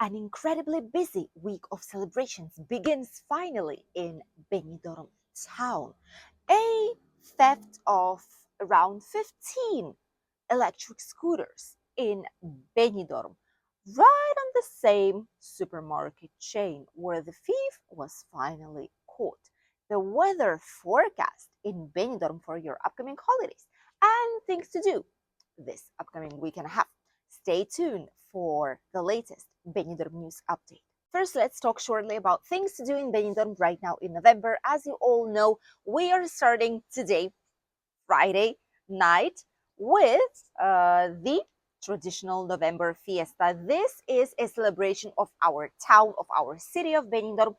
An incredibly busy week of celebrations begins finally in Benidorm town. A theft of around 15 electric scooters in Benidorm, right on the same supermarket chain where the thief was finally caught. The weather forecast in Benidorm for your upcoming holidays and things to do this upcoming week and a half. Stay tuned for the latest Benidorm news update. First, let's talk shortly about things to do in Benidorm right now in November. As you all know, we are starting today, Friday night, with the traditional November fiesta. This is a celebration of our town, of our city of Benidorm,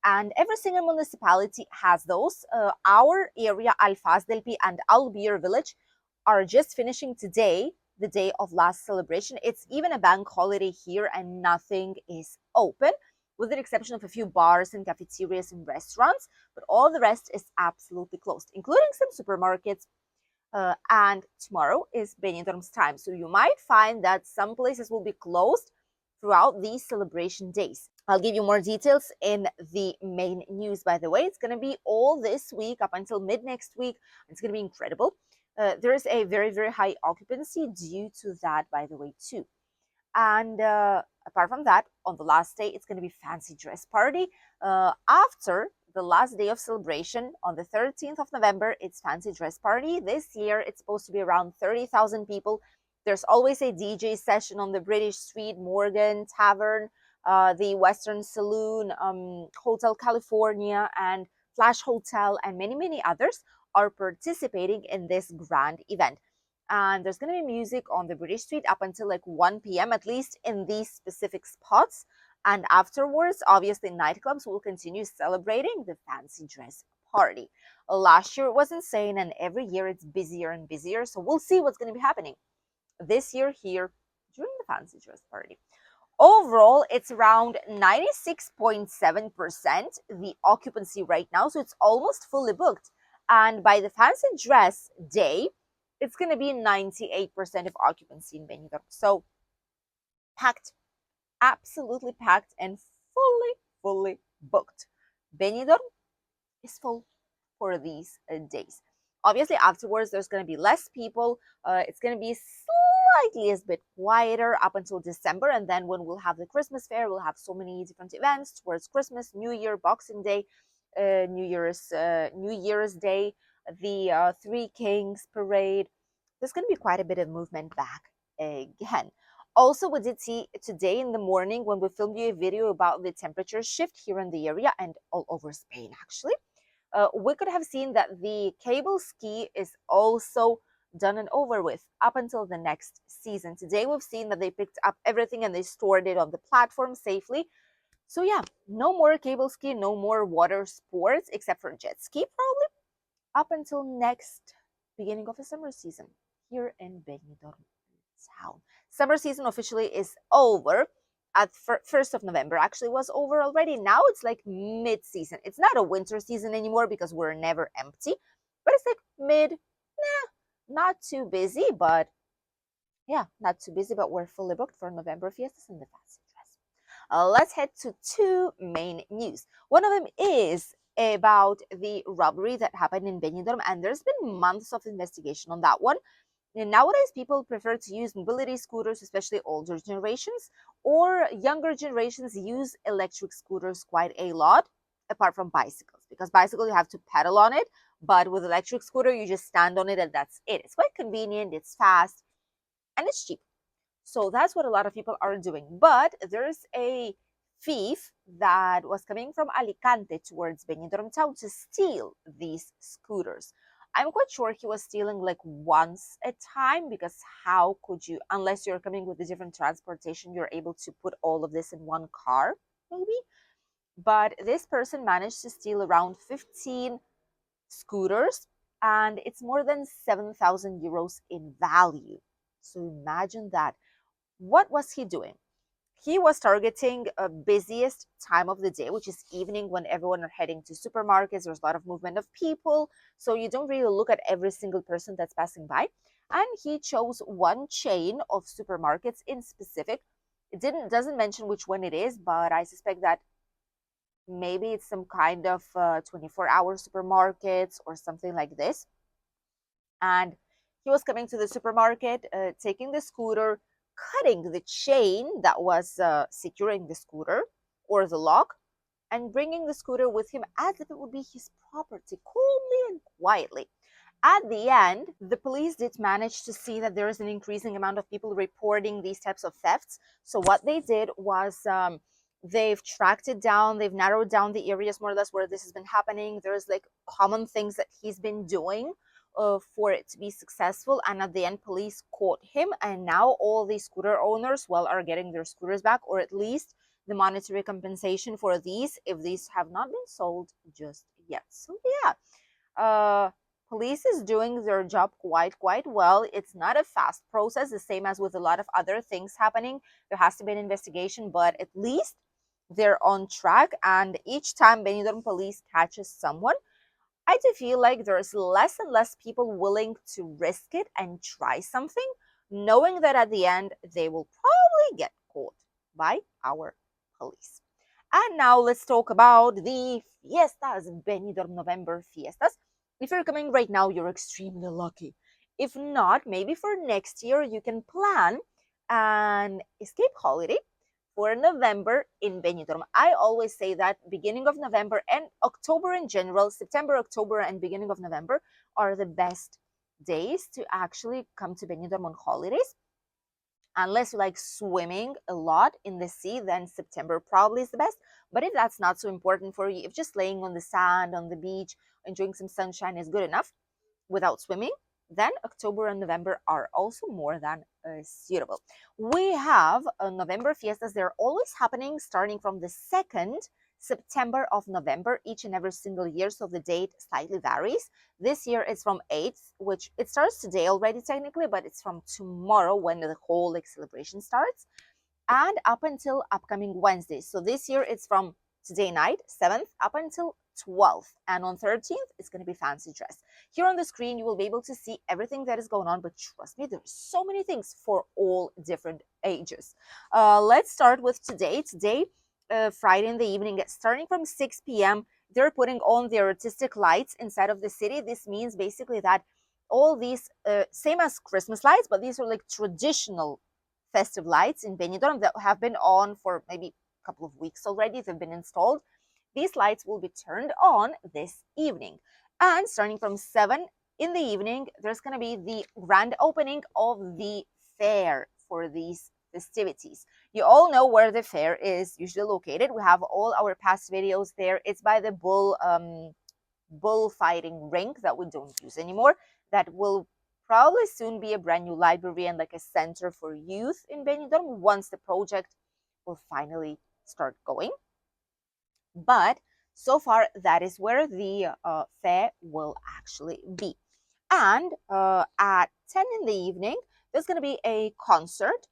and every single municipality has those. Our area, Alfaz del Pi and Albir village, are just finishing today, the day of last celebration. It's even a bank holiday here and nothing is open, with the exception of a few bars and cafeterias and restaurants, but all the rest is absolutely closed, including some supermarkets. And tomorrow is Benidorm's time, so you might find that some places will be closed throughout these celebration days. I'll give you more details in the main news, by the way. It's going to be all this week up until mid next week. It's going to be incredible. There is a very, very high occupancy due to that, by the way, too. And apart from that, on the last day, it's going to be fancy dress party. After the last day of celebration on the 13th of November, it's fancy dress party. This year, it's supposed to be around 30,000 people. There's always a DJ session on the British Street, Morgan Tavern, the Western Saloon, Hotel California, and Flash Hotel, and many, many others are participating in this grand event. And there's going to be music on the British Street up until like 1 p.m., at least in these specific spots. And afterwards, obviously, nightclubs will continue celebrating the fancy dress party. Last year it was insane, and every year it's busier and busier. So we'll see what's going to be happening this year here during the fancy dress party. Overall, it's around 96.7% the occupancy right now, so it's almost fully booked. And by the fancy dress day, it's going to be 98% of occupancy in Benidorm. So packed, absolutely packed and fully booked. Benidorm is full for these days. Obviously, afterwards, there's going to be less people. It's going to be slightly a bit quieter up until December. And then when we'll have the Christmas fair, we'll have so many different events towards Christmas, New Year, Boxing Day, New Year's Day, the Three Kings Parade. There's going to be quite a bit of movement back again. Also, we did see today in the morning when we filmed you a video about the temperature shift here in the area and all over Spain, actually. We could have seen that the cable ski is also done and over with up until the next season. Today, we've seen that they picked up everything and they stored it on the platform safely. So yeah, no more cable ski, no more water sports, except for jet ski probably, up until next beginning of the summer season here in Benidorm town. Summer season officially is over at 1st of November. Actually was over already. Now it's like mid-season. It's not a winter season anymore because we're never empty, but it's like mid, not too busy, but yeah, not too busy, but we're fully booked for November fiestas and the fancy dress. Let's head to two main news. One of them is about the robbery that happened in Benidorm, and there's been months of investigation on that one. And nowadays, people prefer to use mobility scooters, especially older generations, or younger generations use electric scooters quite a lot, apart from bicycles, because bicycle you have to pedal on it, but with electric scooter you just stand on it and that's it. It's quite convenient, it's fast, and it's cheap. So that's what a lot of people are doing. But there's a thief that was coming from Alicante towards Benidorm town to steal these scooters. I'm quite sure he was stealing like once a time, because how could you, unless you're coming with a different transportation, you're able to put all of this in one car, maybe? But this person managed to steal around 15 scooters, and it's more than 7,000 euros in value. So imagine that. What was he doing? He was targeting a busiest time of the day, which is evening, when everyone are heading to supermarkets. There's a lot of movement of people, so you don't really look at every single person that's passing by. And he chose one chain of supermarkets in specific. It doesn't mention which one it is, but I suspect that maybe it's some kind of 24-hour supermarkets or something like this. And he was coming to the supermarket, taking the scooter, cutting the chain that was securing the scooter or the lock, and bringing the scooter with him as if it would be his property, calmly and quietly. At the end, the police did manage to see that there is an increasing amount of people reporting these types of thefts. So what they did was they've tracked it down, they've narrowed down the areas more or less where this has been happening. There's like common things that he's been doing for it to be successful. And at the end, police caught him. And now all these scooter owners, well, are getting their scooters back, or at least the monetary compensation for these if these have not been sold just yet. So yeah, police is doing their job quite well. It's not a fast process, the same as with a lot of other things happening. There has to be an investigation, but at least they're on track. And each time Benidorm police catches someone, I do feel like there's less and less people willing to risk it and try something, knowing that at the end they will probably get caught by our police. And now let's talk about the fiestas, Benidorm November fiestas. If you're coming right now, you're extremely lucky. If not, maybe for next year, you can plan an escape holiday for November in Benidorm. I always say that beginning of November and October in general, September, October, and beginning of November are the best days to actually come to Benidorm on holidays. Unless you like swimming a lot in the sea, then September probably is the best. But if that's not so important for you, if just laying on the sand, on the beach, enjoying some sunshine is good enough without swimming, then October and November are also more than suitable. We have November fiestas. They're always happening starting from the 2nd September of November each and every single year, so the date slightly varies. This year it's from 8th, which it starts today already technically, but it's from tomorrow when the whole like celebration starts, and up until upcoming Wednesday. So this year it's from today night, 7th, up until 12th. And on 13th, it's going to be fancy dress. Here on the screen, you will be able to see everything that is going on, but trust me, there's so many things for all different ages. Let's start with today. Today, Friday in the evening, starting from 6 p.m., they're putting on the artistic lights inside of the city. This means basically that all these, same as Christmas lights, but these are like traditional festive lights in Benidorm that have been on for maybe a couple of weeks already. They've been installed. These lights will be turned on this evening. And starting from 7 in the evening, there's going to be the grand opening of the fair for these festivities. You all know where the fair is usually located. We have all our past videos there. It's by the bullfighting rink that we don't use anymore. That will probably soon be a brand new library and like a center for youth in Benidorm once the project will finally start going. But so far, that is where the fair will actually be. And at 10 in the evening, there's going to be a concert,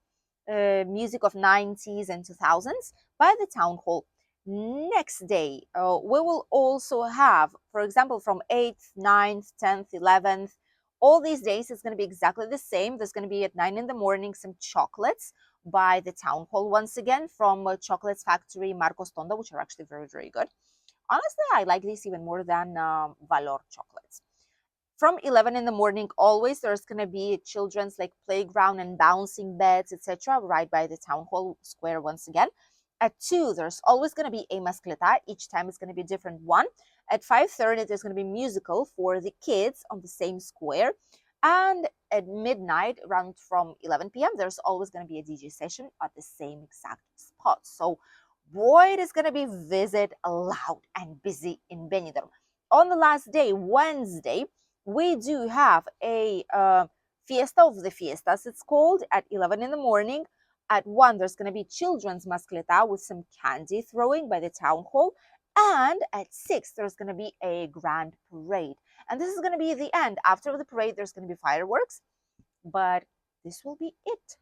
music of 90s and 2000s by the town hall. Next day, we will also have, for example, from 8th, 9th, 10th, 11th, all these days it's going to be exactly the same. There's going to be at 9 in the morning some chocolates by the town hall once again from Chocolates Factory Marcos Tonda, which are actually very good. Honestly, I like these even more than Valor chocolates. From 11 in the morning, always there's going to be children's like playground and bouncing beds, etc., right by the town hall square once again. At 2, there's always going to be a mascleta. Each time it's going to be a different one. At 5:30, there's going to be musical for the kids on the same square. And at midnight, around from 11 p.m., there's always going to be a DJ session at the same exact spot. So, boy, it is going to be visit loud and busy in Benidorm. On the last day, Wednesday, we do have a fiesta of the fiestas, it's called, at 11 in the morning. At 1, there's going to be children's mascleta with some candy throwing by the town hall. And at 6, there's going to be a grand parade. And this is going to be the end. After the parade, there's going to be fireworks. But this will be it.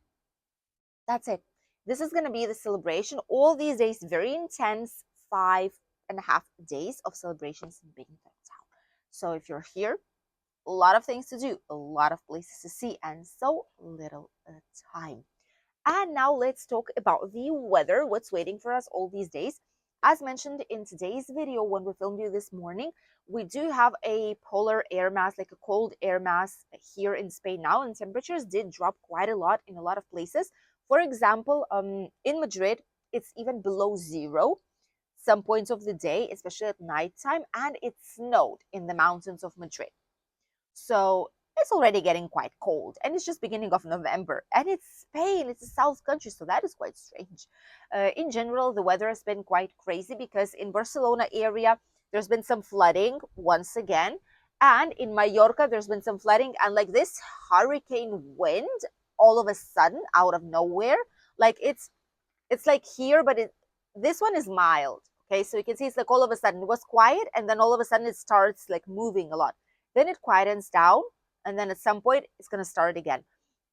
That's it. This is going to be the celebration. All these days, very intense, 5.5 days of celebrations in Benidorm town. So if you're here, a lot of things to do, a lot of places to see, and so little time. And now let's talk about the weather, what's waiting for us all these days. As mentioned in today's video, when we filmed you this morning, we do have a polar air mass, like a cold air mass here in Spain now, and temperatures did drop quite a lot in a lot of places. For example, in Madrid, it's even below zero some points of the day, especially at nighttime, and it snowed in the mountains of Madrid. So it's already getting quite cold, and it's just beginning of November, and it's Spain, it's a south country, so that is quite strange. In general, the weather has been quite crazy because in Barcelona area there's been some flooding once again, and in Mallorca there's been some flooding, and like this hurricane wind all of a sudden out of nowhere. Like it's like here, but this one is mild. Okay, so you can see it's like all of a sudden it was quiet, and then all of a sudden it starts like moving a lot. Then it quietens down, and then at some point it's gonna start again.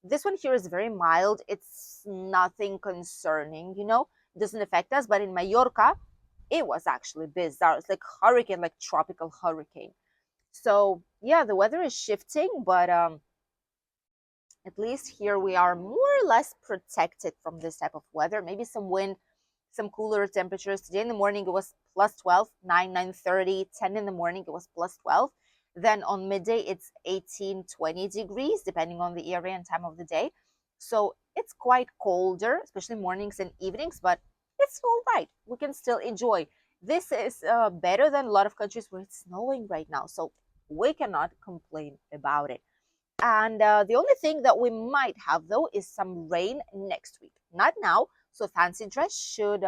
This one here is very mild. It's nothing concerning, It doesn't affect us. But in Mallorca, it was actually bizarre. It's like hurricane, like tropical hurricane. So yeah, the weather is shifting, but at least here we are more or less protected from this type of weather. Maybe some wind, some cooler temperatures. Today in the morning it was plus 12, 9, 9:30, 10 in the morning it was plus 12. Then on midday it's 18, 20 degrees, depending on the area and time of the day. So it's quite colder, especially mornings and evenings, but it's all right. We can still enjoy. This is better than a lot of countries where it's snowing right now. So we cannot complain about it. And the only thing that we might have though is some rain next week. Not now. So fancy dress should.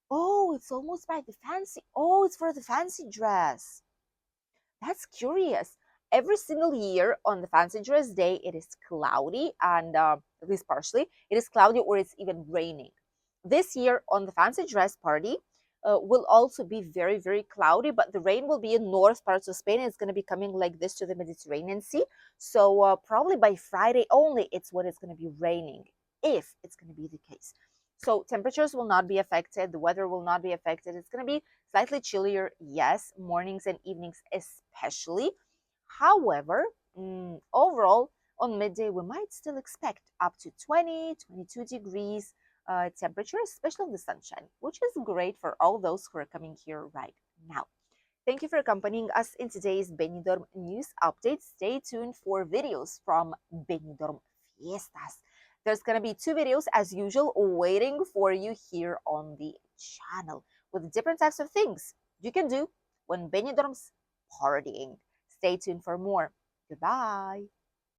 Oh, it's almost by the fancy. Oh, it's for the fancy dress. That's curious. Every single year on the fancy dress day, it is cloudy, and at least partially, it is cloudy or it's even raining. This year on the fancy dress party, will also be very, very cloudy, but the rain will be in north parts of Spain. It's going to be coming like this to the Mediterranean Sea. So probably by Friday only, it's when it's going to be raining, if it's going to be the case. So temperatures will not be affected. The weather will not be affected. It's going to be slightly chillier, yes, mornings and evenings especially. However, overall, on midday, we might still expect up to 20, 22 degrees temperature, especially in the sunshine, which is great for all those who are coming here right now. Thank you for accompanying us in today's Benidorm news update. Stay tuned for videos from Benidorm Fiestas. There's going to be 2 videos as usual waiting for you here on the channel with different types of things you can do when Benidorm's partying. Stay tuned for more. Goodbye.